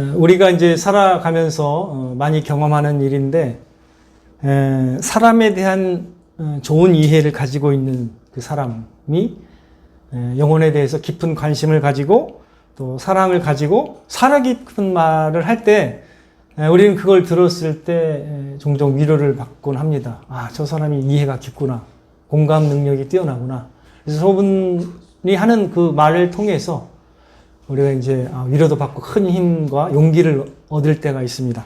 우리가 이제 살아가면서 많이 경험하는 일인데, 사람에 대한 좋은 이해를 가지고 있는 그 사람이 영혼에 대해서 깊은 관심을 가지고 또 사랑을 가지고 살아 깊은 말을 할 때 우리는 그걸 들었을 때 종종 위로를 받곤 합니다. 아, 저 사람이 이해가 깊구나. 공감 능력이 뛰어나구나. 그래서 저분이 하는 그 말을 통해서 우리가 이제 위로도 받고 큰 힘과 용기를 얻을 때가 있습니다.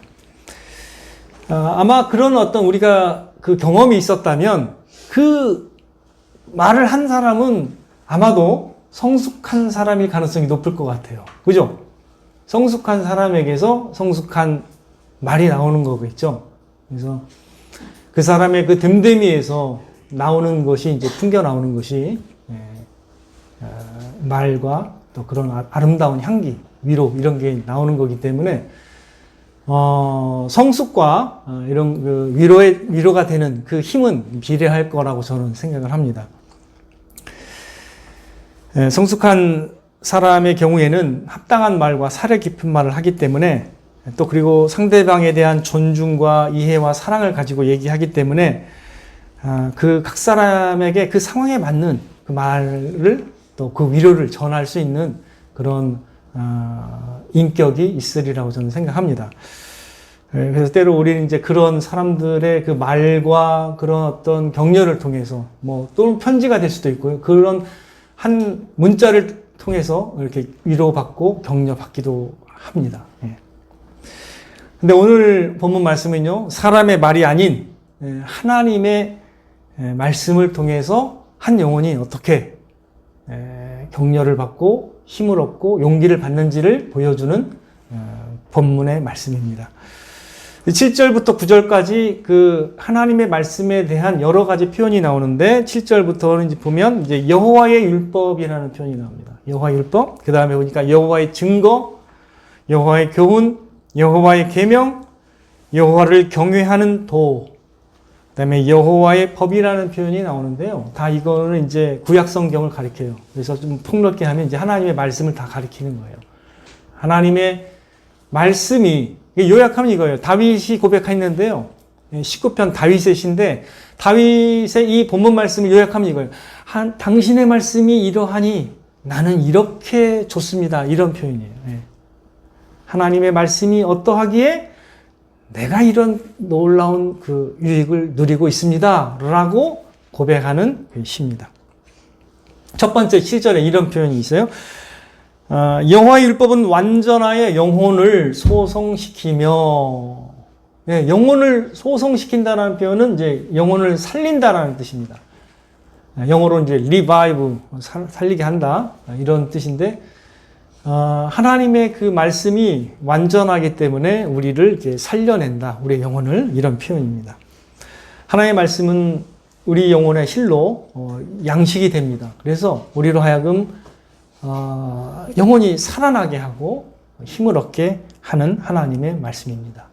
아마 그런 어떤 우리가 그 경험이 있었다면 그 말을 한 사람은 아마도 성숙한 사람일 가능성이 높을 것 같아요. 그죠? 성숙한 사람에게서 성숙한 말이 나오는 거겠죠. 그래서 그 사람의 그 됨됨이에서 나오는 것이 이제 풍겨 나오는 것이 말과 또 그런 아름다운 향기, 위로 이런 게 나오는 거기 때문에 성숙과 이런 그 위로가 되는 그 힘은 비례할 거라고 저는 생각을 합니다. 성숙한 사람의 경우에는 합당한 말과 사려 깊은 말을 하기 때문에 또 그리고 상대방에 대한 존중과 이해와 사랑을 가지고 얘기하기 때문에 그 각 사람에게 그 상황에 맞는 그 말을 또 그 위로를 전할 수 있는 그런 인격이 있으리라고 저는 생각합니다. 그래서 때로 우리는 이제 그런 사람들의 그 말과 그런 어떤 격려를 통해서 또는 편지가 될 수도 있고요. 그런 한 문자를 통해서 이렇게 위로받고 격려받기도 합니다. 근데 오늘 본문 말씀은요, 사람의 말이 아닌 하나님의 말씀을 통해서 한 영혼이 어떻게 격려를 받고 힘을 얻고 용기를 받는지를 보여주는 본문의 말씀입니다. 7절부터 9절까지 그 하나님의 말씀에 대한 여러 가지 표현이 나오는데 7절부터는 이제 보면 이제 여호와의 율법이라는 표현이 나옵니다. 여호와의 율법, 그 다음에 보니까 여호와의 증거, 여호와의 교훈, 여호와의 계명, 여호와를 경외하는 도, 그 다음에 여호와의 법이라는 표현이 나오는데요. 다 이거는 이제 구약 성경을 가리켜요. 그래서 좀 폭넓게 하면 이제 하나님의 말씀을 다 가리키는 거예요. 하나님의 말씀이, 요약하면 이거예요. 다윗이 고백했는데요. 19편 다윗의 시인데, 다윗의 이 본문 말씀을 요약하면 이거예요. 당신의 말씀이 이러하니 나는 이렇게 좋습니다. 이런 표현이에요. 하나님의 말씀이 어떠하기에 내가 이런 놀라운 그 유익을 누리고 있습니다. 라고 고백하는 시입니다. 첫 번째 7절에 이런 표현이 있어요. 여호와의 율법은 완전하여 영혼을 소성시키며, 영혼을 소성시킨다는 표현은 이제 영혼을 살린다라는 뜻입니다. 영어로 이제 revive, 살리게 한다, 이런 뜻인데, 하나님의 그 말씀이 완전하기 때문에 우리를 이렇게 살려낸다, 우리의 영혼을, 이런 표현입니다. 하나님의 말씀은 우리 영혼의 실로 양식이 됩니다. 그래서 우리로 하여금 영혼이 살아나게 하고 힘을 얻게 하는 하나님의 말씀입니다.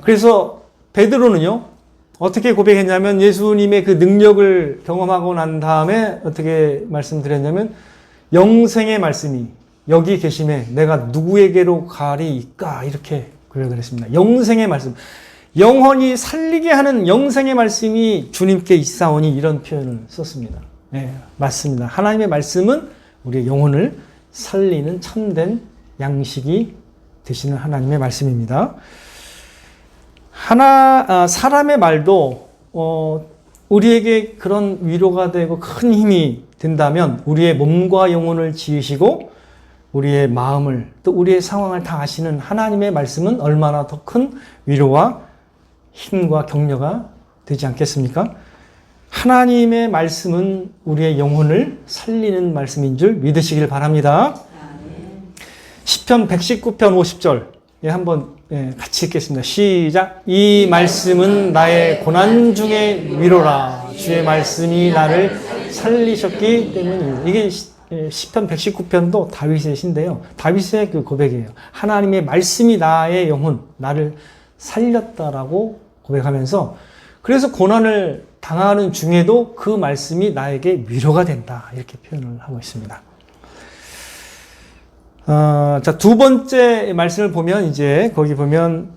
그래서 베드로는요, 어떻게 고백했냐면 예수님의 그 능력을 경험하고 난 다음에 어떻게 말씀드렸냐면 영생의 말씀이 여기 계심에 내가 누구에게로 가리이까, 이렇게 고백을 했습니다. 영생의 말씀, 영혼이 살리게 하는 영생의 말씀이 주님께 있사오니, 이런 표현을 썼습니다. 맞습니다. 하나님의 말씀은 우리의 영혼을 살리는 참된 양식이 되시는 하나님의 말씀입니다. 사람의 말도 우리에게 그런 위로가 되고 큰 힘이 된다면 우리의 몸과 영혼을 지으시고 우리의 마음을 또 우리의 상황을 다 아시는 하나님의 말씀은 얼마나 더 큰 위로와 힘과 격려가 되지 않겠습니까? 하나님의 말씀은 우리의 영혼을 살리는 말씀인 줄 믿으시길 바랍니다. 시편 119편 50절 한번 같이 읽겠습니다. 시작. 이 말씀은 나의 고난 중에 위로라. 주의 말씀이 나를 살리셨기 때문입니다. 이게 시편 119편도 다윗의 시인데요. 다윗의 그 고백이에요. 하나님의 말씀이 나의 영혼, 나를 살렸다라고 고백하면서, 그래서 고난을 당하는 중에도 그 말씀이 나에게 위로가 된다, 이렇게 표현을 하고 있습니다. 자, 두 번째 말씀을 보면 이제 거기 보면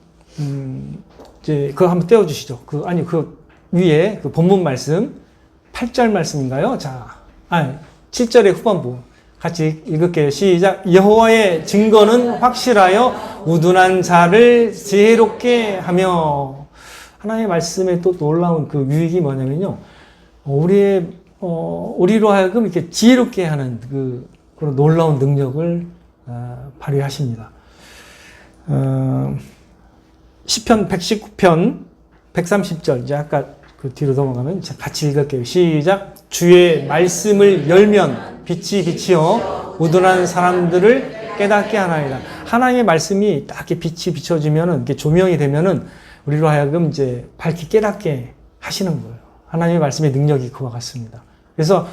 이제 그거 한번 떼어 주시죠. 그 위에 그 본문 말씀 8절 말씀인가요? 자, 7절의 후반부 같이 읽을게요. 시작. 여호와의 증거는 확실하여 우둔한 자를 지혜롭게 하며. 하나님의 말씀에 또 놀라운 그 유익이 뭐냐면요. 우리로 하여금 이렇게 지혜롭게 하는 그런 놀라운 능력을 발휘하십니다. 시편 119편 130절, 이제 아까 그 뒤로 넘어가면 같이 읽을게요. 시작. 주의 말씀을 열면 빛이 비치어 우둔한 사람들을 깨닫게 하나이다. 하나님의 말씀이 딱 이렇게 빛이 비춰지면은, 이렇게 조명이 되면은 우리로 하여금 이제 밝게 깨닫게 하시는 거예요. 하나님의 말씀의 능력이 그와 같습니다. 그래서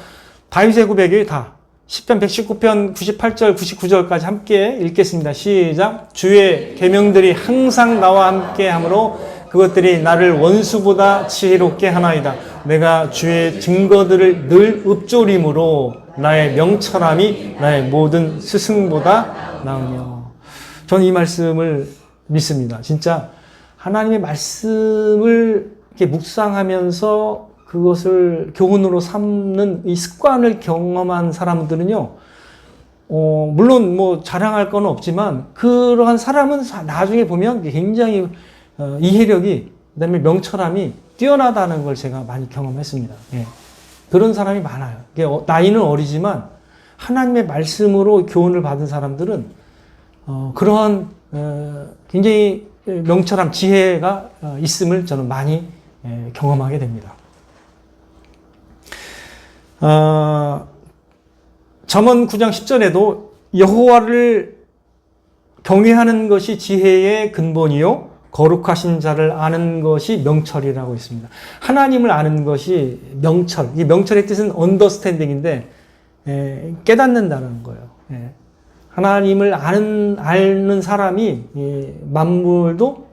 다윗의 고백이 다 시편 119편 98절 99절까지 함께 읽겠습니다. 시작. 주의 계명들이 항상 나와 함께 하므로 그것들이 나를 원수보다 지혜롭게 하나이다. 내가 주의 증거들을 늘 읊조림으로 나의 명철함이 나의 모든 스승보다 나으며. 저는 이 말씀을 믿습니다. 진짜 하나님의 말씀을 이렇게 묵상하면서 그것을 교훈으로 삼는 이 습관을 경험한 사람들은요, 물론 뭐 자랑할 건 없지만, 그러한 사람은 나중에 보면 굉장히 이해력이, 그 다음에 명철함이 뛰어나다는 걸 제가 많이 경험했습니다. 예. 그런 사람이 많아요. 나이는 어리지만 하나님의 말씀으로 교훈을 받은 사람들은 그러한 굉장히 명철함, 지혜가 있음을 저는 많이 경험하게 됩니다. 잠언 9장 10절에도 여호와를 경외하는 것이 지혜의 근본이요 거룩하신 자를 아는 것이 명철이라고 있습니다. 하나님을 아는 것이 명철. 이 명철의 뜻은 understanding인데 깨닫는다는 거예요. 하나님을 아는 사람이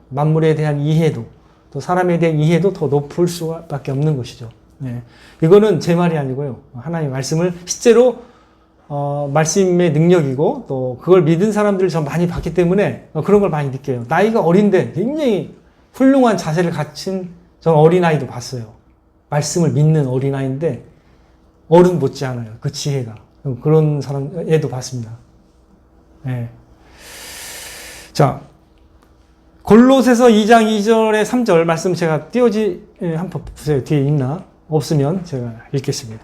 만물에 대한 이해도, 또 사람에 대한 이해도 더 높을 수밖에 없는 것이죠. 이거는 제 말이 아니고요. 하나님의 말씀을 실제로 말씀의 능력이고, 또 그걸 믿은 사람들을 전 많이 봤기 때문에 그런 걸 많이 느껴요. 나이가 어린데 굉장히 훌륭한 자세를 갖춘 전 어린아이도 봤어요. 말씀을 믿는 어린아이인데 어른 못지 않아요. 그 지혜가. 그런 사람 애도 봤습니다. 자, 골로새서 2장 2절에 3절 말씀 제가 한번 보세요. 뒤에 있나? 없으면 제가 읽겠습니다.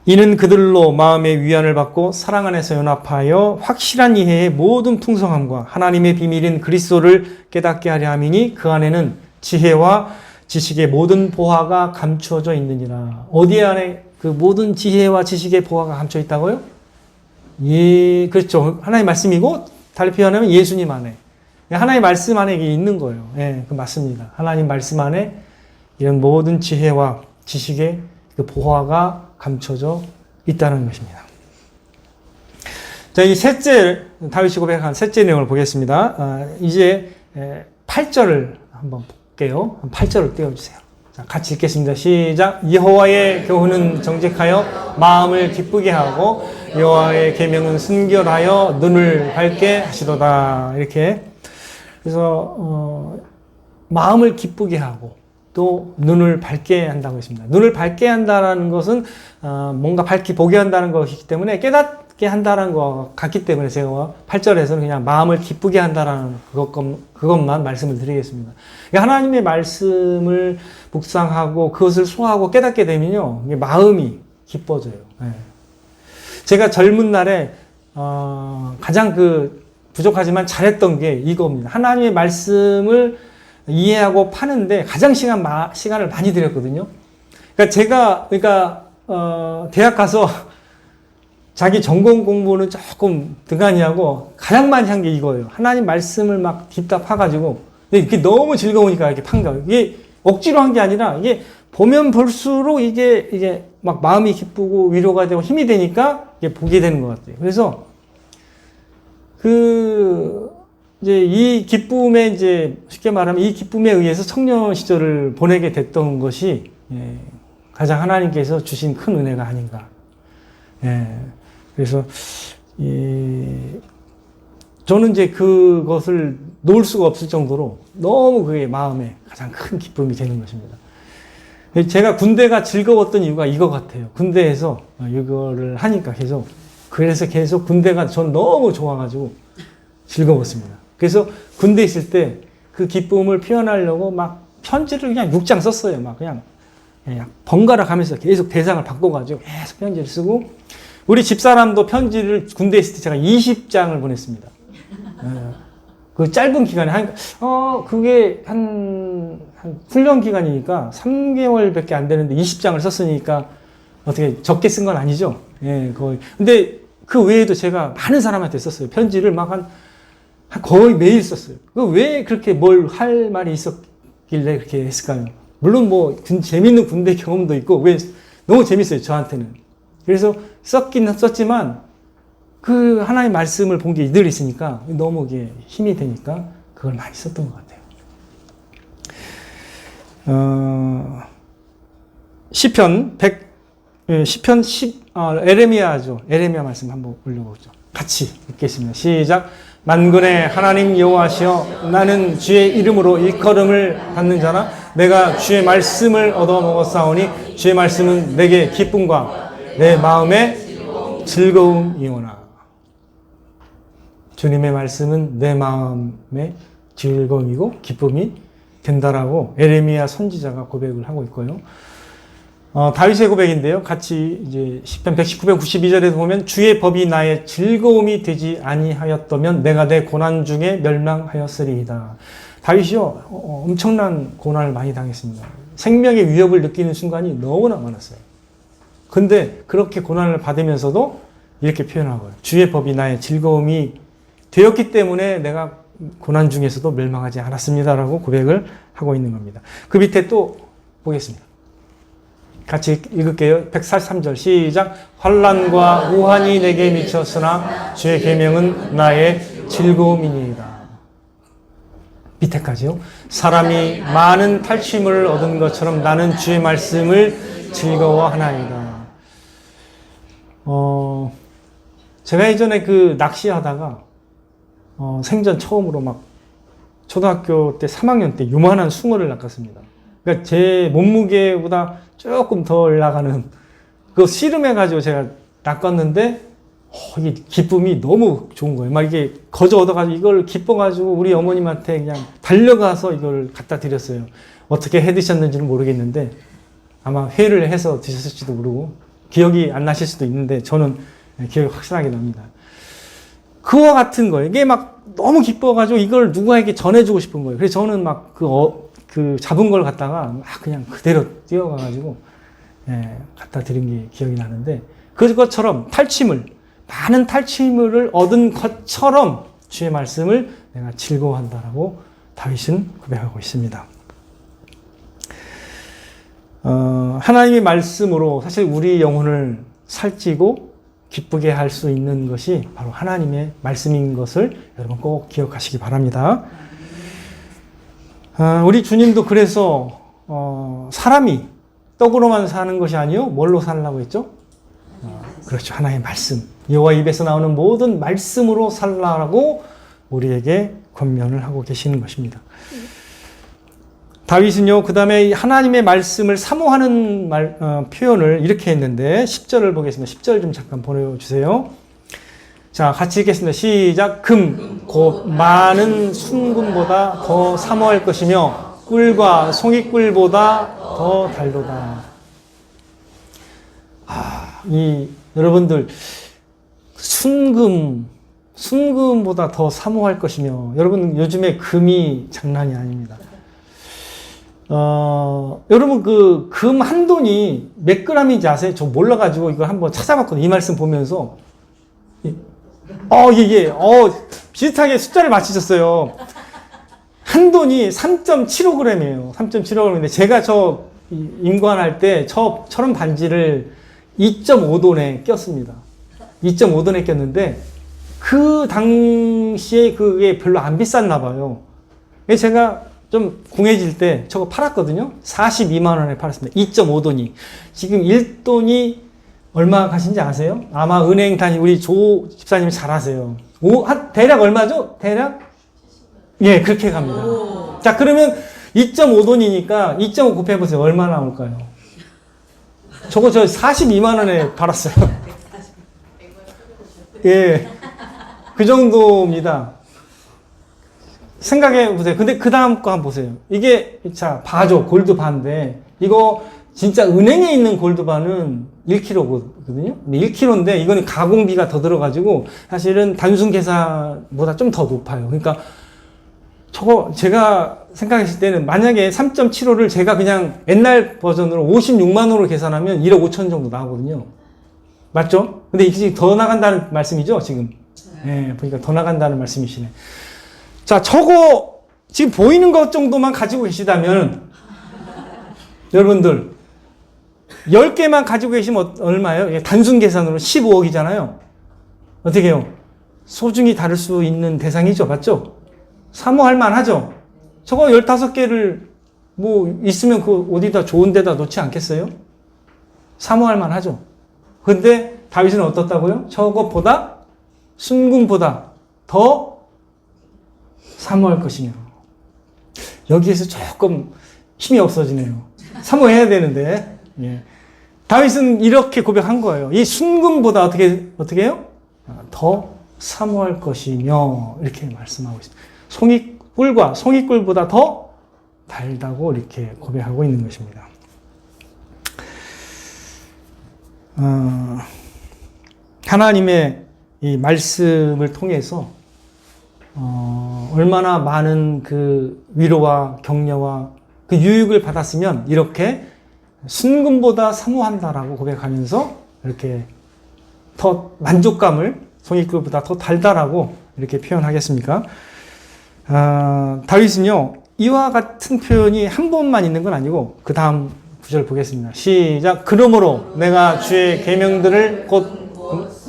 이는 그들로 마음의 위안을 받고 사랑 안에서 연합하여 확실한 이해의 모든 풍성함과 하나님의 비밀인 그리스도를 깨닫게 하려 함이니 그 안에는 지혜와 지식의 모든 보화가 감추어져 있느니라. 어디 안에 그 모든 지혜와 지식의 보화가 감춰 있다고요? 예, 그렇죠. 하나님의 말씀이고, 달리 표현하면 예수님 안에. 하나님의 말씀 안에 있는 거예요. 예, 그 맞습니다. 하나님 말씀 안에 이런 모든 지혜와 지식의 그 보화가 감춰져 있다는 것입니다. 자, 이 셋째, 다윗이 고백한 셋째 내용을 보겠습니다. 이제 8절을 한번 볼게요. 8절을 띄워주세요. 자, 같이 읽겠습니다. 시작. 여호와의 교훈은 정직하여 마음을 기쁘게 하고 여호와의 계명은 순결하여 눈을 밝게 하시도다. 이렇게. 그래서 마음을 기쁘게 하고 또 눈을 밝게 한다고 했습니다. 눈을 밝게 한다는 것은 뭔가 밝게 보게 한다는 것이기 때문에 깨닫게 한다는 것 같기 때문에 제가 8절에서는 그냥 마음을 기쁘게 한다는 그것만 말씀을 드리겠습니다. 하나님의 말씀을 묵상하고 그것을 소화하고 깨닫게 되면요, 마음이 기뻐져요. 제가 젊은 날에 가장 부족하지만 잘했던 게 이겁니다. 하나님의 말씀을 이해하고 파는데 가장 시간을 많이 들였거든요. 그러니까 대학 가서 자기 전공 공부는 조금 등한히 하고 가장 많이 한 게 이거예요. 하나님 말씀을 막 딥다 파가지고, 이게 너무 즐거우니까 이렇게 판 거예요. 이게 억지로 한 게 아니라, 이게 보면 볼수록 이게 막 마음이 기쁘고 위로가 되고 힘이 되니까 이게 보게 되는 것 같아요. 그래서 이제 이 기쁨에, 이제 쉽게 말하면 이 기쁨에 의해서 청년 시절을 보내게 됐던 것이 가장 하나님께서 주신 큰 은혜가 아닌가. 그래서 저는 이제 그것을 놓을 수가 없을 정도로 너무 그게 마음에 가장 큰 기쁨이 되는 것입니다. 제가 군대가 즐거웠던 이유가 이거 같아요. 군대에서 이거를 하니까 그래서 계속 군대가 전 너무 좋아가지고 즐거웠습니다. 그래서 군대 있을 때 그 기쁨을 표현하려고 막 편지를 그냥 6장 썼어요. 막 그냥 번갈아 가면서 계속 대상을 바꿔가지고 계속 편지를 쓰고, 우리 집사람도 편지를 군대에 있을 때 제가 20장을 보냈습니다. 그 짧은 기간에 그게 한 훈련 기간이니까 3개월밖에 안 되는데 20장을 썼으니까 어떻게 적게 쓴 건 아니죠. 예, 거의. 근데 그 외에도 제가 많은 사람한테 썼어요. 편지를 막 거의 매일 썼어요. 왜 그렇게 뭘 할 말이 있었길래 그렇게 했을까요? 물론 재밌는 군대 경험도 있고, 너무 재밌어요, 저한테는. 그래서 썼긴 썼지만, 그 하나의 말씀을 본 게 늘 있으니까, 너무 이게 힘이 되니까, 그걸 많이 썼던 것 같아요. 시편 에레미야죠. 에레미야 말씀 한번 올려보죠. 같이 읽겠습니다. 시작. 만군의 하나님 여호와시여, 나는 주의 이름으로 일컬음을 받는 자라. 내가 주의 말씀을 얻어 먹었사오니 주의 말씀은 내게 기쁨과 내 마음의 즐거움이오나. 주님의 말씀은 내 마음의 즐거움이고 기쁨이 된다라고 에레미야 선지자가 고백을 하고 있고요. 다윗의 고백인데요. 같이 이제 시편 119편 92절에서 보면, 주의 법이 나의 즐거움이 되지 아니하였다면 내가 내 고난 중에 멸망하였으리이다. 다윗이요, 엄청난 고난을 많이 당했습니다. 생명의 위협을 느끼는 순간이 너무나 많았어요. 근데 그렇게 고난을 받으면서도 이렇게 표현하고요. 주의 법이 나의 즐거움이 되었기 때문에 내가 고난 중에서도 멸망하지 않았습니다라고 고백을 하고 있는 겁니다. 그 밑에 또 보겠습니다. 같이 읽을게요. 143절 시작. 환난과 우환이 내게 미쳤으나 주의 계명은 나의 즐거움이니이다. 밑에까지요. 사람이 많은 탈취물을 얻은 것처럼 나는 주의 말씀을 즐거워하나이다. 제가 예전에 낚시하다가 생전 처음으로 막 초등학교 때 3학년 때 요만한 숭어를 낚았습니다. 그러니까 제 몸무게보다 조금 덜 나가는 그거 씨름해가지고 제가 낚았는데, 이게 기쁨이 너무 좋은 거예요. 막 이게 거저 얻어가지고 이걸 기뻐가지고 우리 어머님한테 그냥 달려가서 이걸 갖다 드렸어요. 어떻게 해 드셨는지는 모르겠는데 아마 회를 해서 드셨을지도 모르고 기억이 안 나실 수도 있는데 저는 기억이 확실하게 납니다. 그와 같은 거예요. 이게 막 너무 기뻐가지고 이걸 누구에게 전해주고 싶은 거예요. 그래서 저는 막 그 잡은 걸 갖다가 막 그냥 그대로 뛰어가가지고 갖다 드린 게 기억이 나는데, 그것처럼 많은 탈취물을 얻은 것처럼 주의 말씀을 내가 즐거워한다라고 다윗은 고백하고 있습니다. 하나님의 말씀으로 사실 우리 영혼을 살찌고 기쁘게 할 수 있는 것이 바로 하나님의 말씀인 것을 여러분 꼭 기억하시기 바랍니다. 우리 주님도 그래서 사람이 떡으로만 사는 것이 아니요 뭘로 살라고 했죠? 그렇죠. 하나님의 말씀, 여호와 입에서 나오는 모든 말씀으로 살라고 우리에게 권면을 하고 계시는 것입니다. 다윗은요, 그 다음에 하나님의 말씀을 사모하는 표현을 이렇게 했는데, 10절을 보겠습니다. 10절 좀 잠깐 보내주세요. 자, 같이 읽겠습니다. 시작. 금, 곧 많은 순금보다 더 사모할 것이며, 꿀과 송이꿀보다 더 달도다. 여러분들, 순금보다 더 사모할 것이며, 여러분, 요즘에 금이 장난이 아닙니다. 여러분, 금 한 돈이 몇 그램인지 아세요? 저 몰라가지고 이거 한번 찾아봤거든요. 이 말씀 보면서. 비슷하게 숫자를 맞히셨어요. 한 돈이 3.75g이에요. 3.75g인데, 제가 임관할 때 저런 반지를 2.5돈에 꼈습니다. 2.5돈에 꼈는데, 그 당시에 그게 별로 안 비쌌나 봐요. 제가 좀 궁해질 때 저거 팔았거든요. 42만 원에 팔았습니다. 2.5돈이. 지금 1돈이 얼마 가신지 아세요? 아마 은행 우리 조 집사님이 잘 아세요. 대략 얼마죠? 대략? 예, 그렇게 갑니다. 자, 그러면 2.5돈이니까 2.5 곱해보세요. 얼마 나올까요? 저 42만 원에 팔았어요. 예. 그 정도입니다. 생각해 보세요. 근데 그 다음 거 한번 보세요. 이게, 자, 바죠. 골드바인데, 이거 진짜 은행에 있는 골드바는 1kg거든요. 1kg인데, 이거는 가공비가 더 들어가지고, 사실은 단순 계산보다 좀 더 높아요. 그러니까, 제가 생각했을 때는 만약에 3.75를 제가 그냥 옛날 버전으로 56만 원으로 계산하면 1억 5천 정도 나오거든요. 맞죠? 근데 이게 더 나간다는 말씀이죠, 지금? 예, 보니까 더 나간다는 말씀이시네. 자, 지금 보이는 것 정도만 가지고 계시다면, 여러분들, 10개만 가지고 계시면 얼마예요? 단순 계산으로 15억이잖아요. 어떻게 해요? 소중히 다룰 수 있는 대상이죠. 맞죠? 사모할 만하죠? 저거 15개를 뭐 있으면 어디다 좋은 데다 놓지 않겠어요? 사모할 만하죠? 근데 다윗은 어떻다고요? 저것보다 순금보다 더 사모할 것이며. 여기에서 조금 힘이 없어지네요. 사모해야 되는데. 예. 다윗은 이렇게 고백한 거예요. 이 순금보다 어떻게 해요? 더 사모할 것이며. 이렇게 말씀하고 있습니다. 송이꿀과 송이꿀보다 더 달다고 이렇게 고백하고 있는 것입니다. 하나님의 이 말씀을 통해서 얼마나 많은 그 위로와 격려와 그 유익을 받았으면 이렇게 순금보다 사모한다라고 고백하면서 이렇게 더 만족감을 송이꿀보다 더 달다라고 이렇게 표현하겠습니까? 다윗은요, 이와 같은 표현이 한 번만 있는 건 아니고 그 다음 구절 보겠습니다. 시작. 그러므로 내가 주의 계명들을 곧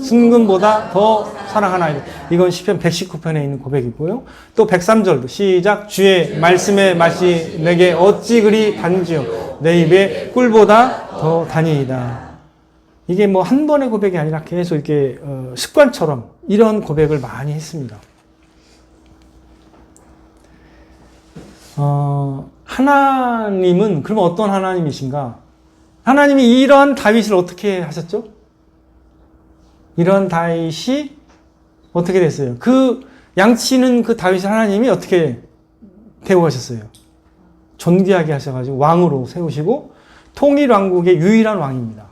순금보다 더 사랑하나이다. 이건 시편 119편에 있는 고백이고요. 또 103절도 시작. 주의 말씀의 맛이 내게 어찌 그리 단지요 내 입에 꿀보다 더 다니이다. 이게 뭐 한 번의 고백이 아니라 계속 이렇게 습관처럼 이런 고백을 많이 했습니다. 하나님은 그럼 어떤 하나님이신가? 하나님이 이런 다윗을 어떻게 하셨죠? 이런 다윗이 어떻게 됐어요? 그 양치는 그 다윗을 하나님이 어떻게 대우하셨어요? 존귀하게 하셔가지고 왕으로 세우시고 통일 왕국의 유일한 왕입니다.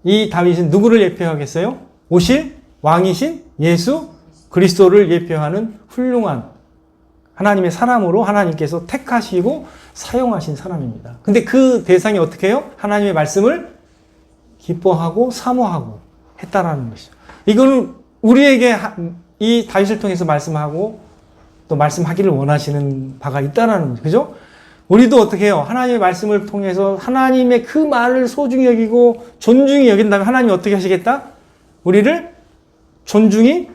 이 다윗은 누구를 예표하겠어요? 오실 왕이신 예수 그리스도를 예표하는 훌륭한 하나님의 사람으로 하나님께서 택하시고 사용하신 사람입니다. 근데 그 대상이 어떻게 해요? 하나님의 말씀을 기뻐하고 사모하고 했다라는 것이죠. 이거는 우리에게 이 다윗을 통해서 말씀하고 또 말씀하기를 원하시는 바가 있다라는 거죠. 그죠? 우리도 어떻게 해요? 하나님의 말씀을 통해서 하나님의 그 말을 소중히 여기고 존중히 여긴다면 하나님이 어떻게 하시겠다? 우리를 존중히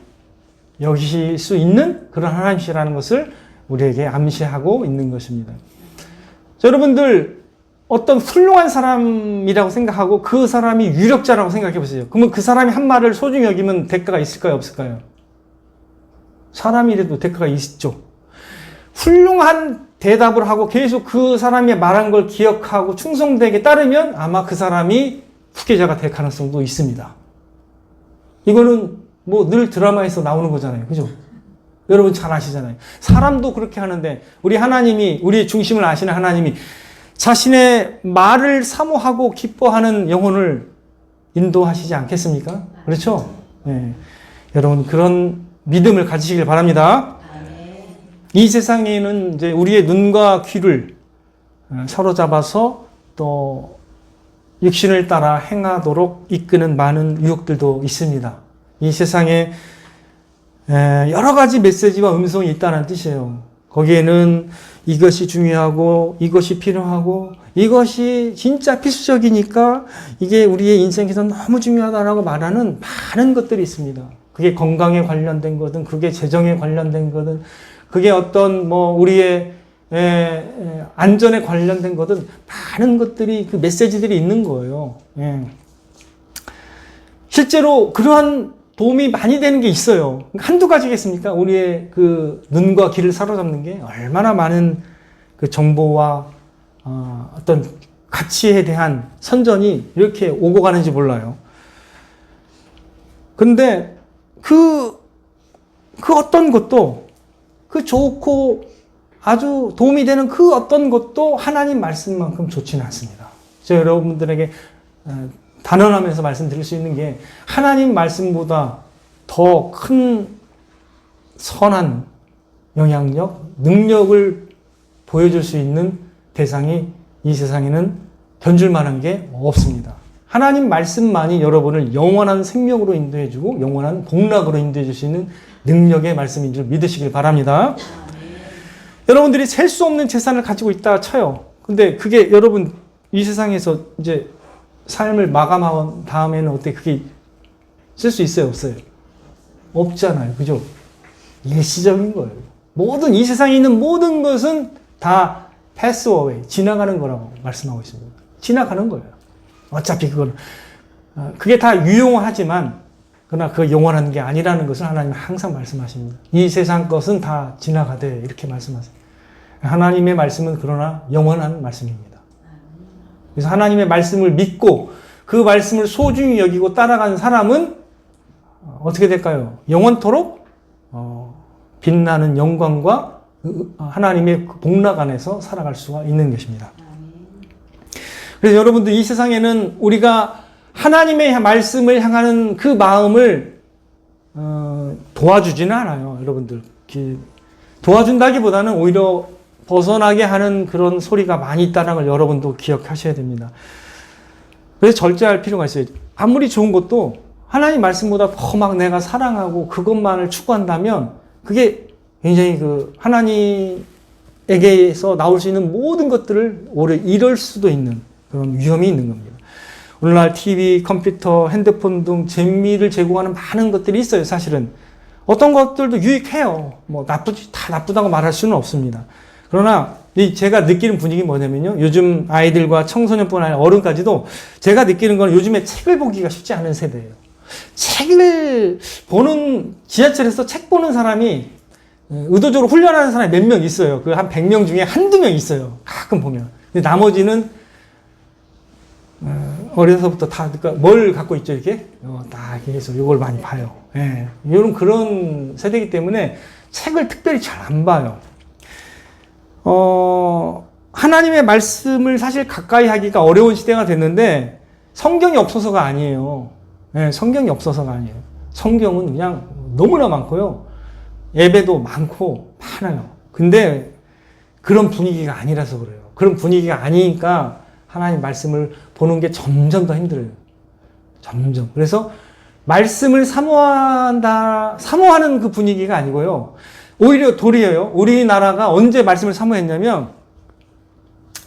여기실 수 있는 그런 하나님이시라는 것을 우리에게 암시하고 있는 것입니다. 자, 여러분들 어떤 훌륭한 사람이라고 생각하고 그 사람이 유력자라고 생각해 보세요. 그러면 그 사람이 한 말을 소중히 여기면 대가가 있을까요? 없을까요? 사람이라도 대가가 있죠. 훌륭한 대답을 하고 계속 그 사람이 말한 걸 기억하고 충성되게 따르면 아마 그 사람이 후계자가 될 가능성도 있습니다. 이거는 뭐 늘 드라마에서 나오는 거잖아요. 그죠? 여러분 잘 아시잖아요. 사람도 그렇게 하는데 우리 하나님이, 우리의 중심을 아시는 하나님이 자신의 말을 사모하고 기뻐하는 영혼을 인도하시지 않겠습니까? 그렇죠? 네. 여러분 그런 믿음을 가지시길 바랍니다. 이 세상에는 이제 우리의 눈과 귀를 사로잡아서 또 육신을 따라 행하도록 이끄는 많은 유혹들도 있습니다. 이 세상에 여러 가지 메시지와 음성이 있다는 뜻이에요. 거기에는 이것이 중요하고 이것이 필요하고 이것이 진짜 필수적이니까 이게 우리의 인생에서 너무 중요하다라고 말하는 많은 것들이 있습니다. 그게 건강에 관련된 거든 그게 재정에 관련된 거든 그게 어떤 뭐 우리의 안전에 관련된 거든 많은 것들이 그 메시지들이 있는 거예요. 예. 실제로 그러한 도움이 많이 되는 게 있어요. 한두 가지겠습니까? 우리의 그 눈과 귀를 사로잡는 게 얼마나 많은 그 정보와 어떤 가치에 대한 선전이 이렇게 오고 가는지 몰라요. 근데 그 어떤 것도 그 좋고 아주 도움이 되는 그 어떤 것도 하나님 말씀만큼 좋지는 않습니다. 제가 여러분들에게 단언하면서 말씀드릴 수 있는 게 하나님 말씀보다 더 큰 선한 영향력, 능력을 보여줄 수 있는 대상이 이 세상에는 견줄 만한 게 없습니다. 하나님 말씀만이 여러분을 영원한 생명으로 인도해주고 영원한 복락으로 인도해줄 수 있는 능력의 말씀인 줄 믿으시길 바랍니다. 여러분들이 셀 수 없는 재산을 가지고 있다 쳐요. 근데 그게 여러분 이 세상에서 이제 삶을 마감한 다음에는 어떻게 그게 쓸 수 있어요? 없어요? 없잖아요. 그죠? 일시적인 거예요. 모든 이 세상에 있는 모든 것은 다 pass away, 지나가는 거라고 말씀하고 있습니다. 지나가는 거예요. 어차피 그게 다 유용하지만 그러나 그 영원한 게 아니라는 것을 하나님은 항상 말씀하십니다. 이 세상 것은 다 지나가되 이렇게 말씀하세요. 하나님의 말씀은 그러나 영원한 말씀입니다. 그래서 하나님의 말씀을 믿고 그 말씀을 소중히 여기고 따라가는 사람은 어떻게 될까요? 영원토록 빛나는 영광과 하나님의 복락 안에서 살아갈 수가 있는 것입니다. 그래서 여러분들 이 세상에는 우리가 하나님의 말씀을 향하는 그 마음을 도와주지는 않아요. 여러분들 도와준다기보다는 오히려 벗어나게 하는 그런 소리가 많이 있다는 걸 여러분도 기억하셔야 됩니다. 그래서 절제할 필요가 있어요. 아무리 좋은 것도 하나님 말씀보다 더 막 내가 사랑하고 그것만을 추구한다면 그게 굉장히 그 하나님에게서 나올 수 있는 모든 것들을 오래 잃을 수도 있는 그런 위험이 있는 겁니다. 오늘날 TV, 컴퓨터, 핸드폰 등 재미를 제공하는 많은 것들이 있어요. 사실은 어떤 것들도 유익해요. 뭐 다 나쁘다고 말할 수는 없습니다. 그러나 제가 느끼는 분위기는 뭐냐면요. 요즘 아이들과 청소년뿐 아니라 어른까지도 제가 느끼는 건 요즘에 책을 보기가 쉽지 않은 세대예요. 책을 보는, 지하철에서 책 보는 사람이 의도적으로 훈련하는 사람이 몇 명 있어요. 그 한 100명 중에 한두 명 있어요. 가끔 보면. 근데 나머지는 어려서부터 다, 그러니까 뭘 갖고 있죠, 이렇게? 딱 해서 이걸 많이 봐요. 예. 이런 그런 세대이기 때문에 책을 특별히 잘 안 봐요. 하나님의 말씀을 사실 가까이 하기가 어려운 시대가 됐는데 성경이 없어서가 아니에요. 예, 성경이 없어서가 아니에요. 성경은 그냥 너무나 많고요. 예배도 많고 많아요. 근데 그런 분위기가 아니라서 그래요. 그런 분위기가 아니니까 하나님 말씀을 보는 게 점점 더 힘들어요. 점점. 그래서 말씀을 사모하는 그 분위기가 아니고요. 오히려 도리어요. 우리나라가 언제 말씀을 사모했냐면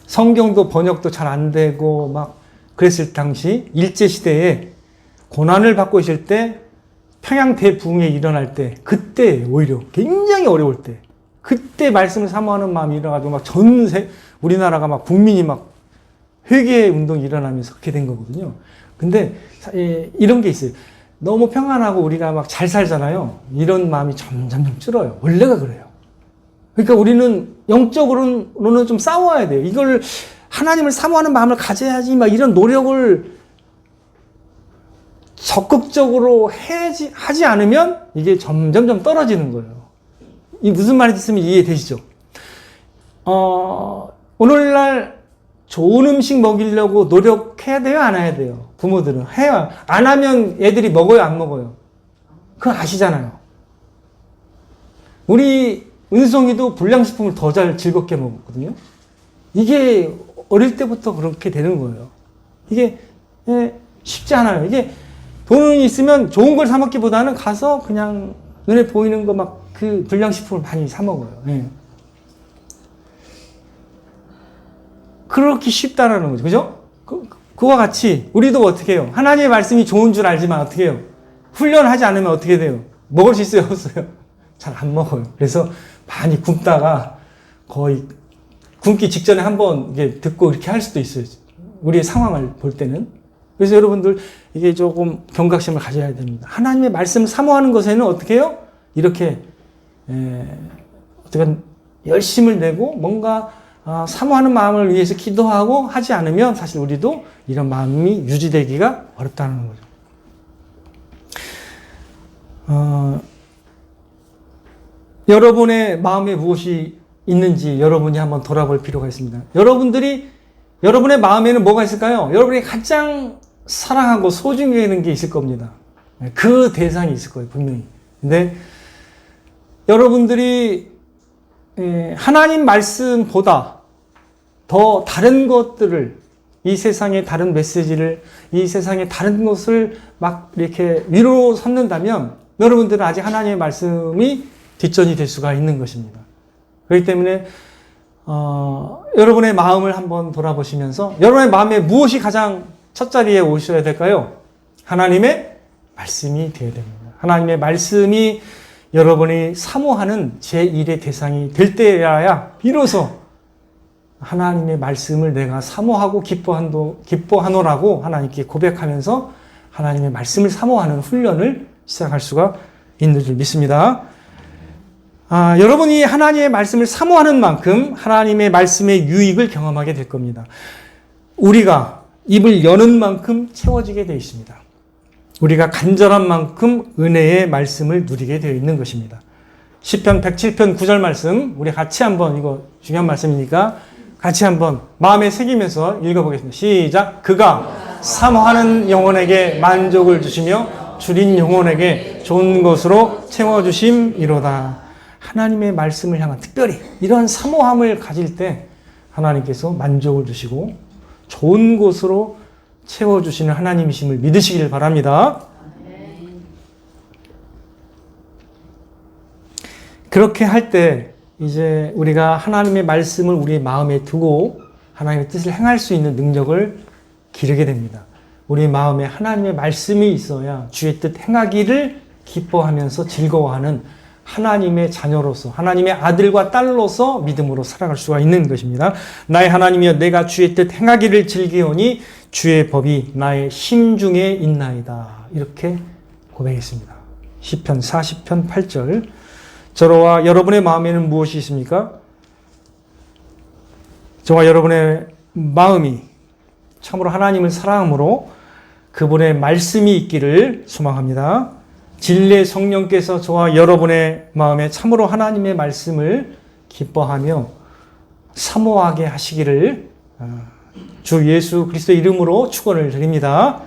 성경도 번역도 잘 안 되고 막 그랬을 당시 일제시대에 고난을 받고 있을 때 평양 대부흥이 일어날 때 그때 오히려 굉장히 어려울 때 그때 말씀을 사모하는 마음이 일어나가지고 막 전세 우리나라가 막 국민이 막 회개 운동이 일어나면서 그렇게 된 거거든요. 근데 이런 게 있어요. 너무 평안하고 우리가 막 잘 살잖아요. 이런 마음이 점점 줄어요. 원래가 그래요. 그러니까 우리는 영적으로는 좀 싸워야 돼요. 이걸 하나님을 사모하는 마음을 가져야지 막 이런 노력을 적극적으로 하지 않으면 이게 점점 떨어지는 거예요. 이 무슨 말인지 있으면 이해되시죠? 오늘날 좋은 음식 먹이려고 노력해야 돼요? 안 해야 돼요? 부모들은 해요. 안 하면 애들이 먹어요? 안 먹어요? 그거 아시잖아요. 우리 은송이도 불량식품을 더 잘 즐겁게 먹었거든요. 이게 어릴 때부터 그렇게 되는 거예요. 이게 쉽지 않아요. 이게 돈이 있으면 좋은 걸 사 먹기보다는 가서 그냥 눈에 보이는 거 막 그 불량식품을 많이 사 먹어요. 예. 그렇게 쉽다라는 거죠. 그죠? 그와 같이 우리도 어떻게 해요? 하나님의 말씀이 좋은 줄 알지만 어떻게 해요? 훈련하지 않으면 어떻게 돼요? 먹을 수 있어요? 없어요? 잘 안 먹어요. 그래서 많이 굶다가 거의 굶기 직전에 한번 이게 듣고 이렇게 할 수도 있어요. 우리의 상황을 볼 때는. 그래서 여러분들 이게 조금 경각심을 가져야 됩니다. 하나님의 말씀을 사모하는 것에는 어떻게 해요? 이렇게 어떻게 열심을 내고 뭔가 사모하는 마음을 위해서 기도하고 하지 않으면 사실 우리도 이런 마음이 유지되기가 어렵다는 거죠. 여러분의 마음에 무엇이 있는지 여러분이 한번 돌아볼 필요가 있습니다. 여러분의 마음에는 뭐가 있을까요? 여러분이 가장 사랑하고 소중히 여기는 게 있을 겁니다. 그 대상이 있을 거예요, 분명히. 근데 여러분들이 하나님 말씀보다 더 다른 것들을, 이 세상의 다른 메시지를, 이 세상의 다른 것을 막 이렇게 위로 섰는다면 여러분들은 아직 하나님의 말씀이 뒷전이 될 수가 있는 것입니다. 그렇기 때문에 여러분의 마음을 한번 돌아보시면서 여러분의 마음에 무엇이 가장 첫 자리에 오셔야 될까요? 하나님의 말씀이 되어야 됩니다. 하나님의 말씀이 여러분이 사모하는 제1의 대상이 될 때야야 비로소 하나님의 말씀을 내가 사모하고 기뻐하노라고 하나님께 고백하면서 하나님의 말씀을 사모하는 훈련을 시작할 수가 있는 줄 믿습니다. 여러분이 하나님의 말씀을 사모하는 만큼 하나님의 말씀의 유익을 경험하게 될 겁니다. 우리가 입을 여는 만큼 채워지게 되어 있습니다. 우리가 간절한 만큼 은혜의 말씀을 누리게 되어 있는 것입니다. 시편 107편 9절 말씀 우리 같이 한번, 이거 중요한 말씀이니까 같이 한번 마음에 새기면서 읽어보겠습니다. 시작. 그가 사모하는 영혼에게 만족을 주시며 줄인 영혼에게 좋은 것으로 채워주심이로다. 하나님의 말씀을 향한 특별히 이런 사모함을 가질 때 하나님께서 만족을 주시고 좋은 곳으로 채워주시는 하나님이심을 믿으시길 바랍니다. 그렇게 할 때 이제 우리가 하나님의 말씀을 우리의 마음에 두고 하나님의 뜻을 행할 수 있는 능력을 기르게 됩니다. 우리 마음에 하나님의 말씀이 있어야 주의 뜻 행하기를 기뻐하면서 즐거워하는 하나님의 자녀로서, 하나님의 아들과 딸로서 믿음으로 살아갈 수가 있는 것입니다. 나의 하나님이여, 내가 주의 뜻 행하기를 즐기오니 주의 법이 나의 심중에 있나이다. 이렇게 고백했습니다. 시편 40편 8절. 저와 여러분의 마음에는 무엇이 있습니까? 저와 여러분의 마음이 참으로 하나님을 사랑함으로 그분의 말씀이 있기를 소망합니다. 진리의 성령께서 저와 여러분의 마음에 참으로 하나님의 말씀을 기뻐하며 사모하게 하시기를 주 예수 그리스도의 이름으로 축원을 드립니다.